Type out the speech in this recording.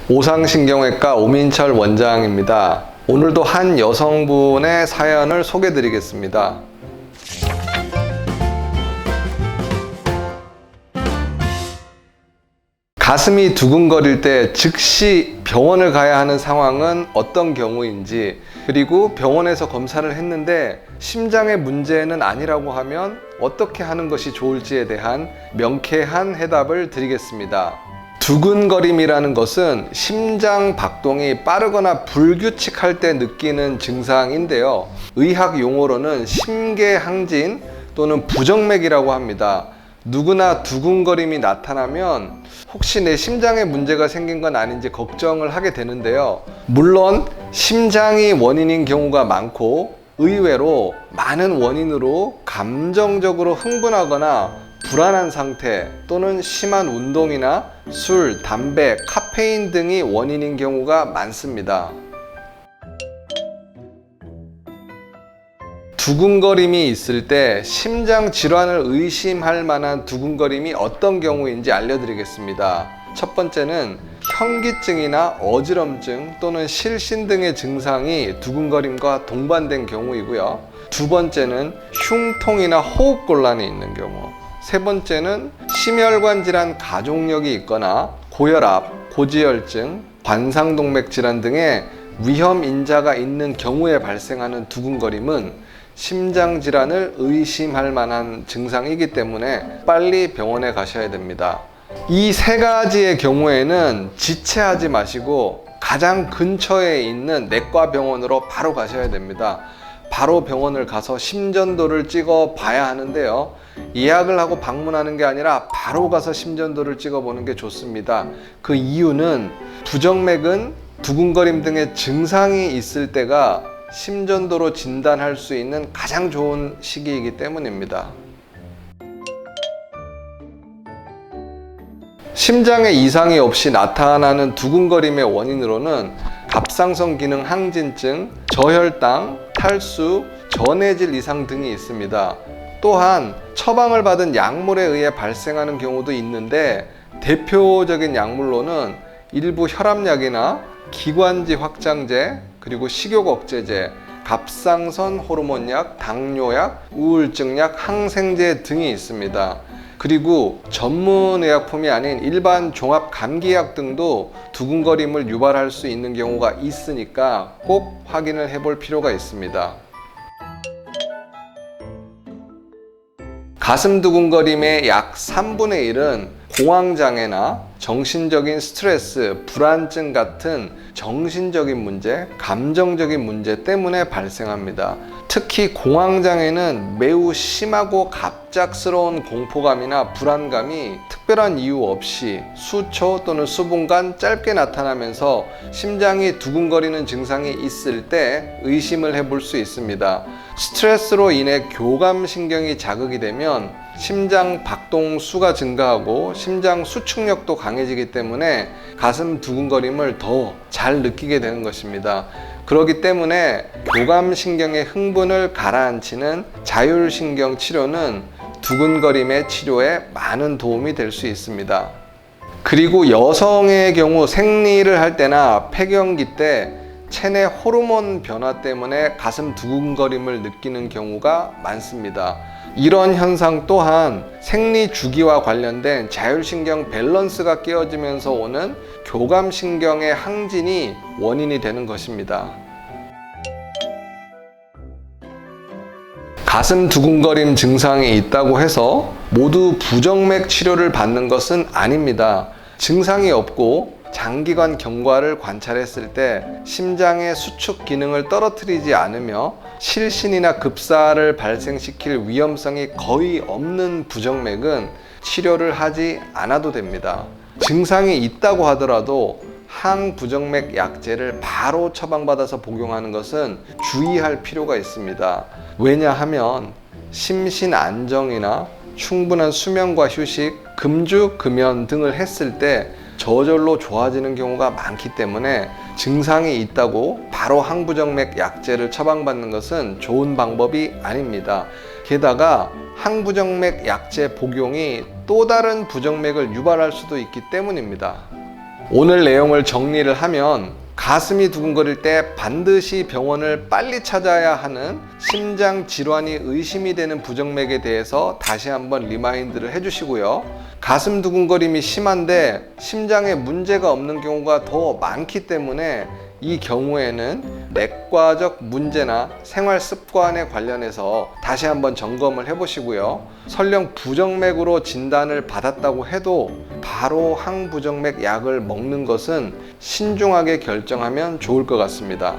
오상신경외과 오민철 원장입니다. 오늘도 한 여성분의 사연을 소개해 드리겠습니다. 가슴이 두근거릴 때 즉시 병원을 가야 하는 상황은 어떤 경우인지, 그리고 병원에서 검사를 했는데 심장의 문제는 아니라고 하면 어떻게 하는 것이 좋을지에 대한 명쾌한 해답을 드리겠습니다. 두근거림이라는 것은 심장 박동이 빠르거나 불규칙할 때 느끼는 증상인데요. 의학 용어로는 심계항진 또는 부정맥이라고 합니다. 누구나 두근거림이 나타나면 혹시 내 심장에 문제가 생긴 건 아닌지 걱정을 하게 되는데요. 물론 심장이 원인인 경우가 많고, 의외로 많은 원인으로 감정적으로 흥분하거나 불안한 상태 또는 심한 운동이나 술, 담배, 카페인 등이 원인인 경우가 많습니다. 두근거림이 있을 때 심장 질환을 의심할 만한 두근거림이 어떤 경우인지 알려드리겠습니다. 첫 번째는 현기증이나 어지럼증 또는 실신 등의 증상이 두근거림과 동반된 경우이고요. 두 번째는 흉통이나 호흡곤란이 있는 경우. 세 번째는 심혈관 질환 가족력이 있거나 고혈압, 고지혈증, 관상동맥 질환 등의 위험 인자가 있는 경우에 발생하는 두근거림은 심장 질환을 의심할 만한 증상이기 때문에 빨리 병원에 가셔야 됩니다. 이 세 가지의 경우에는 지체하지 마시고 가장 근처에 있는 내과 병원으로 바로 가셔야 됩니다. 바로 병원을 가서 심전도를 찍어 봐야 하는데요. 예약을 하고 방문하는 게 아니라 바로 가서 심전도를 찍어 보는 게 좋습니다. 그 이유는 부정맥은 두근거림 등의 증상이 있을 때가 심전도로 진단할 수 있는 가장 좋은 시기이기 때문입니다. 심장에 이상이 없이 나타나는 두근거림의 원인으로는 갑상선 기능 항진증, 저혈당, 탈수, 전해질 이상 등이 있습니다. 또한 처방을 받은 약물에 의해 발생하는 경우도 있는데, 대표적인 약물로는 일부 혈압약이나 기관지 확장제, 그리고 식욕 억제제, 갑상선 호르몬약, 당뇨약, 우울증약, 항생제 등이 있습니다. 그리고 전문 의약품이 아닌 일반 종합 감기약 등도 두근거림을 유발할 수 있는 경우가 있으니까 꼭 확인을 해볼 필요가 있습니다. 가슴 두근거림의 약 3분의 1은 공황장애나 정신적인 스트레스, 불안증 같은 정신적인 문제, 감정적인 문제 때문에 발생합니다. 특히 공황장애는 매우 심하고 갑작스러운 공포감이나 불안감이 특별한 이유 없이 수초 또는 수분간 짧게 나타나면서 심장이 두근거리는 증상이 있을 때 의심을 해볼 수 있습니다. 스트레스로 인해 교감신경이 자극이 되면 심장 박동수가 증가하고 심장 수축력도 강해지기 때문에 가슴 두근거림을 더 잘 느끼게 되는 것입니다. 그렇기 때문에 교감신경의 흥분을 가라앉히는 자율신경 치료는 두근거림의 치료에 많은 도움이 될 수 있습니다. 그리고 여성의 경우 생리를 할 때나 폐경기 때 체내 호르몬 변화 때문에 가슴 두근거림을 느끼는 경우가 많습니다. 이런 현상 또한 생리 주기와 관련된 자율신경 밸런스가 깨어지면서 오는 교감신경의 항진이 원인이 되는 것입니다. 가슴 두근거림 증상이 있다고 해서 모두 부정맥 치료를 받는 것은 아닙니다. 증상이 없고 장기간 경과를 관찰했을 때 심장의 수축 기능을 떨어뜨리지 않으며 실신이나 급사를 발생시킬 위험성이 거의 없는 부정맥은 치료를 하지 않아도 됩니다. 증상이 있다고 하더라도 항부정맥 약제를 바로 처방받아서 복용하는 것은 주의할 필요가 있습니다. 왜냐하면 심신 안정이나 충분한 수면과 휴식, 금주, 금연 등을 했을 때 저절로 좋아지는 경우가 많기 때문에 증상이 있다고 바로 항부정맥 약제를 처방받는 것은 좋은 방법이 아닙니다. 게다가 항부정맥 약제 복용이 또 다른 부정맥을 유발할 수도 있기 때문입니다. 오늘 내용을 정리를 하면 가슴이 두근거릴 때 반드시 병원을 빨리 찾아야 하는 심장 질환이 의심이 되는 부정맥에 대해서 다시 한번 리마인드를 해주시고요. 가슴 두근거림이 심한데 심장에 문제가 없는 경우가 더 많기 때문에 이 경우에는 내과적 문제나 생활 습관에 관련해서 다시 한번 점검을 해보시고요. 설령 부정맥으로 진단을 받았다고 해도 바로 항부정맥 약을 먹는 것은 신중하게 결정하면 좋을 것 같습니다.